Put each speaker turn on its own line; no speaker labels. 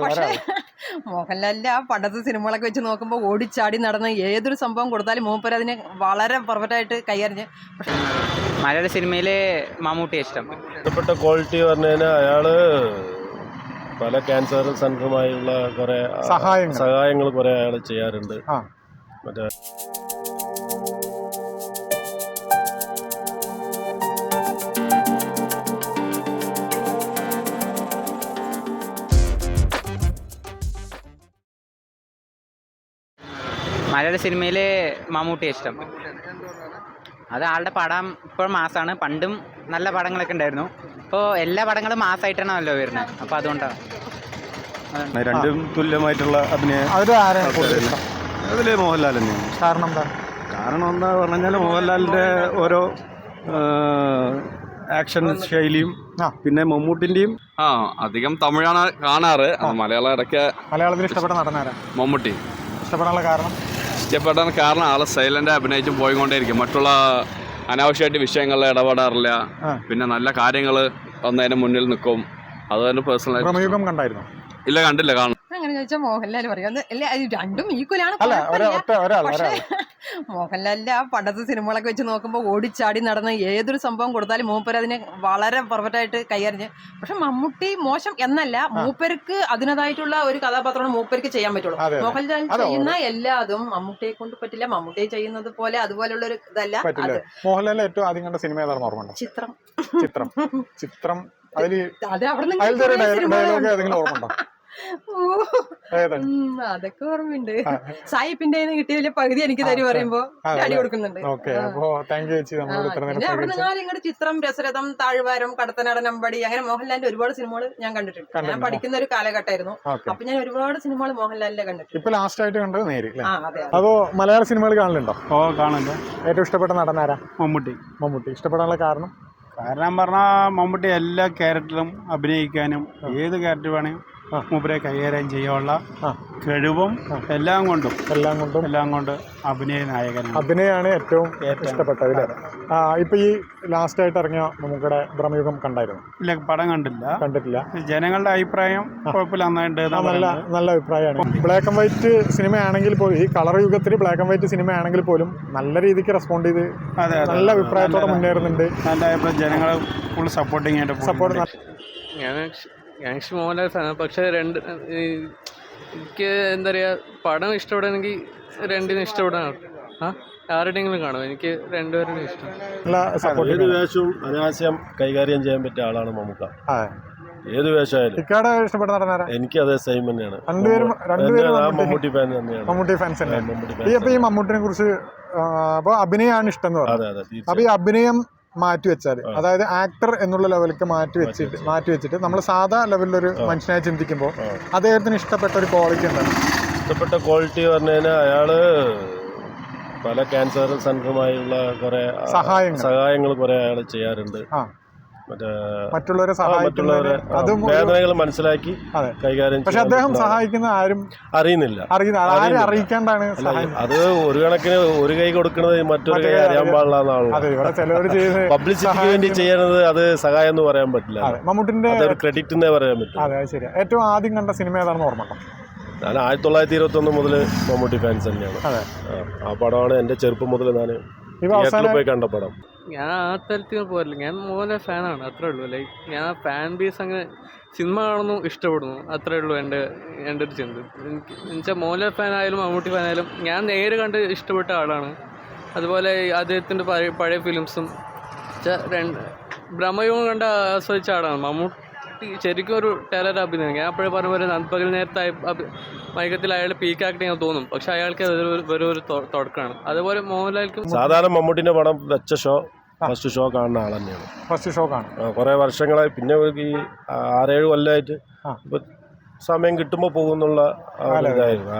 പക്ഷേ മോഹൻലാലിന്റെ ആ പണ്ടത്തെ സിനിമകളൊക്കെ വെച്ച് നോക്കുമ്പോൾ ഓടിച്ചാടി നടന്ന് ഏതൊരു സംഭവം കൊടുത്താലും മൂപ്പര് അതിനെ വളരെ പെർഫെക്റ്റ് ആയിട്ട് കൈകാര്യം.
മലയാള സിനിമയിലെ മമ്മൂട്ടി
ഇഷ്ടപ്പെട്ട ക്വാളിറ്റി പറഞ്ഞു കഴിഞ്ഞാൽ അയാള് പല ക്യാൻസർ സെന്ററുമായുള്ള കുറെ സഹായങ്ങൾ കുറെ അയാൾ ചെയ്യാറുണ്ട്. മറ്റേ
മലയാള സിനിമയിലെ മമ്മൂട്ടി ഇഷ്ടം. അത് ആളുടെ പടം ഇപ്പോൾ മാസമാണ്. പണ്ടും നല്ല പടങ്ങളൊക്കെ ഉണ്ടായിരുന്നു. ഇപ്പോൾ എല്ലാ പടങ്ങളും മാസമായിട്ടാണല്ലോ വരുന്നത്. അപ്പോൾ അതുകൊണ്ടാണ്
രണ്ടും തുല്യമായിട്ടുള്ള അഭിനയം. അതിൽ മോഹൻലാൽ തന്നെയാണ്. കാരണം എന്താ പറഞ്ഞാൽ മോഹൻലാലിൻ്റെ ഓരോ ആക്ഷൻ ശൈലിയും പിന്നെ മമ്മൂട്ടിൻ്റെയും
അധികം തമിഴാണ് കാണാറ്. മലയാളം ഇടയ്ക്ക്.
മലയാളത്തിൽ ഇഷ്ടപ്പെട്ട നടനാരാ?
മമ്മൂട്ടി.
ഇഷ്ടപ്പെടാൻ
കാരണം ആള് സൈലന്റ് അഭിനയിച്ചും പോയിക്കൊണ്ടേയിരിക്കും. മറ്റുള്ള അനാവശ്യമായിട്ട് വിഷയങ്ങളിൽ ഇടപെടാറില്ല. പിന്നെ നല്ല കാര്യങ്ങൾ ഒന്നതിന് മുന്നിൽ നിൽക്കും. അത് തന്നെ പേഴ്സണലായിട്ട്.
കണ്ടായിരുന്നു?
ഇല്ല, കണ്ടില്ല. കാണും.
അങ്ങനെ ചോദിച്ചാൽ മോഹൻലാൽ പറയും രണ്ടും ഈക്വലാണ്. പക്ഷേ മോഹൻലാലിന്റെ ആ പണ്ടത്തെ സിനിമകളൊക്കെ വെച്ച് നോക്കുമ്പോൾ ഓടിച്ചാടി നടന്ന് ഏതൊരു സംഭവം കൊടുത്താലും മൂപ്പര് അതിനെ വളരെ പെർഫെക്റ്റ് ആയിട്ട് കൈകാര്യം. പക്ഷെ മമ്മൂട്ടി മോശം എന്നല്ല, മൂപ്പർക്ക് അതിനതായിട്ടുള്ള ഒരു കഥാപാത്രമാണ് മൂപ്പർക്ക് ചെയ്യാൻ പറ്റുള്ളൂ. മോഹൻലാൽ ചെയ്യുന്ന എല്ലാതും മമ്മൂട്ടിയെ കൊണ്ട് പറ്റില്ല. മമ്മൂട്ടി ചെയ്യുന്നത് പോലെ അതുപോലെയുള്ള ഒരു ഇതല്ല.
മോഹൻലാലിന്റെ ഏറ്റവും ആദ്യം കണ്ട സിനിമ ഏതാണെന്ന് ഓർമ്മ? ചിത്രം.
അത് അവിടെ
ഓർമ്മ?
അതൊക്കെ ഓർമ്മയുണ്ട്. സായിപ്പിന്റെ കിട്ടിയ പകുതി എനിക്ക് തരും പറയുമ്പോ അടി കൊടുക്കുന്നുണ്ട്. പിന്നെ അവിടെ നിന്ന് ഇങ്ങോട്ട് ചിത്രം, രസരഥം, താഴ്വാരം, കടത്തനാടൻ, അമ്പടി, അങ്ങനെ മോഹൻലാലിന്റെ ഒരുപാട് സിനിമകൾ ഞാൻ കണ്ടിട്ടുണ്ട്. ഞാൻ പഠിക്കുന്ന ഒരു കാലഘട്ടമായിരുന്നു. അപ്പൊ ഞാൻ ഒരുപാട് സിനിമകൾ മോഹൻലാലിന്റെ കണ്ടിട്ടുണ്ട്.
ഇപ്പൊ ലാസ്റ്റ് ആയിട്ട് കണ്ടത് നേരി. അപ്പോ മലയാള സിനിമകൾ കാണലുണ്ടോ? കാണുന്നുണ്ട്. ഏറ്റവും ഇഷ്ടപ്പെട്ട നടനാരാ? മമ്മൂട്ടി. ഇഷ്ടപ്പെടാനുള്ള കാരണം
പറഞ്ഞാൽ മമ്മൂട്ടി എല്ലാ ക്യാരക്ടറിലും അഭിനയിക്കാനും ഏത് ക്യാരക്ടർ വേണമെങ്കിലും മൂപ്പരെ കൈകാര്യം ചെയ്യാനുള്ള കഴിവും എല്ലാം കൊണ്ട് അഭിനയ നായകനാണ്.
അഭിനയാണ് ഏറ്റവും ഇഷ്ടപ്പെട്ടത്. ഇപ്പൊ ഈ ലാസ്റ്റ് ആയിട്ട് ഇറങ്ങിയ നമ്മുടെ ഭ്രമയുഗം കണ്ടായിരുന്നു?
ഇല്ല, പടം കണ്ടിട്ടില്ല. ജനങ്ങളുടെ അഭിപ്രായം കുഴപ്പമില്ല,
നല്ല അഭിപ്രായമാണ്. ബ്ലാക്ക് ആൻഡ് വൈറ്റ് സിനിമയാണെങ്കിൽ പോലും, ഈ കളർ യുഗത്തിൽ ബ്ലാക്ക് ആൻഡ് വൈറ്റ് സിനിമയാണെങ്കിൽ പോലും നല്ല രീതിക്ക് റെസ്പോണ്ട് ചെയ്ത് നല്ല അഭിപ്രായത്തോടെ മുന്നേറുന്നുണ്ട്.
നല്ല അഭിപ്രായം. ജനങ്ങളെ ഫുൾ സപ്പോർട്ടിങ് ആയിട്ട്.
ഞാൻ മോഹൻലാൽ ഫാനാണ്. പക്ഷേ എനിക്ക് എന്താ പറയുക, പടം ഇഷ്ടപ്പെടണമെങ്കിൽ രണ്ടിനും ഇഷ്ടപ്പെടാൻ ആരുടെയെങ്കിലും കാണും. എനിക്ക് രണ്ടുപേരും ഇഷ്ടം.
ഏത് വേഷവും അനാവശ്യം കൈകാര്യം ചെയ്യാൻ പറ്റിയ ആളാണ് മമ്മൂക്ക. ഏത് വേഷമായാലും
ഇഷ്ടപ്പെട്ട നടനാരാ?
എനിക്ക് അതേ സെയിം തന്നെയാണ്.
മമ്മൂട്ടി ഫാൻസ് തന്നെയാണ്. ഈ മമ്മൂട്ടിനെ കുറിച്ച് അഭിനയമാണ് ഇഷ്ടം എന്ന് പറഞ്ഞു. അപ്പൊ ഈ അഭിനയം മാറ്റി വെച്ചാൽ, അതായത് ആക്ടർ എന്നുള്ള ലെവലിലേക്ക് മാറ്റി വെച്ചിട്ട് നമ്മൾ സാധാ ലെവലിലൊരു മനുഷ്യനായി ചിന്തിക്കുമ്പോൾ അദ്ദേഹത്തിന് ഇഷ്ടപ്പെട്ട ഒരു ക്വാളിറ്റി എന്താണ്?
ഇഷ്ടപ്പെട്ട ക്വാളിറ്റി പറഞ്ഞു കഴിഞ്ഞാൽ അയാള് പല ക്യാൻസർ സെന്ററുമായുള്ള കുറെ സഹായങ്ങൾ കുറെ അയാൾ ചെയ്യാറുണ്ട്.
മറ്റുള്ളവരെ
വേദനകൾ മനസ്സിലാക്കി കൈകാര്യം.
പക്ഷെ അദ്ദേഹം സഹായിക്കുന്ന ആരും
അറിയുന്നില്ല.
ആരും അറിയിക്കാണ്ടാണ്.
അത് ഒരു കണക്കിന് ഒരു കൈ കൊടുക്കുന്നത് മറ്റൊരു കൈ അറിയാൻ പാടില്ല. പബ്ലിസിറ്റിക്ക് വേണ്ടി ചെയ്യുന്നത് അത് സഹായം എന്ന് പറയാൻ പറ്റില്ല.
മമ്മൂട്ടിന്റെ
ക്രെഡിറ്റ് എന്നേ പറയാൻ പറ്റും.
അതെ, ശരി. ഏറ്റവും ആദ്യം കണ്ട സിനിമ ഏതാണെന്ന് ഓർമ്മ?
ഞാൻ 1921 മുതൽ മമ്മൂട്ടി ഫാൻസ് തന്നെയാണ്. ആ പടമാണ് എൻ്റെ ചെറുപ്പം മുതൽ ഞാൻ പോയി കണ്ട പടം.
ഞാൻ ആ തരത്തിൽ പോരില്ല. ഞാൻ മോഹൻലാൽ ഫാനാണ്, അത്രേ ഉള്ളൂ. ലൈക്ക് ഞാൻ ഫാൻ ബേസ് അങ്ങനെ സിനിമ കാണുന്നു, ഇഷ്ടപ്പെടുന്നു, അത്രേ ഉള്ളൂ എൻ്റെ ഒരു ചിന്ത. എനിക്ക് എന്നുവെച്ചാൽ മോഹൻലാൽ ഫാനായാലും മമ്മൂട്ടി ഫാനായാലും ഞാൻ നേരെ കണ്ട് ഇഷ്ടപ്പെട്ട ആളാണ്. അതുപോലെ അദ്ദേഹത്തിൻ്റെ പഴയ ഫിലിംസും ഭ്രമയുഗം കണ്ട് ആസ്വദിച്ച ആളാണ്. മമ്മൂട്ടി ശരിക്കും ഒരു ടെറർ അഭിനയം. ഞാൻ അപ്പോഴേ പറഞ്ഞ പോലെ നൻപകൽ നേരത്തെ മയക്കത്തിൽ അയാളുടെ പീക്ക് ആക്ടിങ് തോന്നും. പക്ഷെ അയാൾക്ക് ഒരു തുടക്കമാണ്. അതുപോലെ മോഹൻലാൽക്കും
സാധാരണ മമ്മൂട്ടിന്റെ പടം വെച്ച ഫസ്റ്റ് ഷോ കാണുന്ന ആൾ തന്നെയാണ്. കുറെ വർഷങ്ങളായി, പിന്നെ ഈ 6-7 കൊല്ലമായിട്ട് സമയം കിട്ടുമ്പോൾ പോകുന്നുള്ള ഇതായിരുന്നു.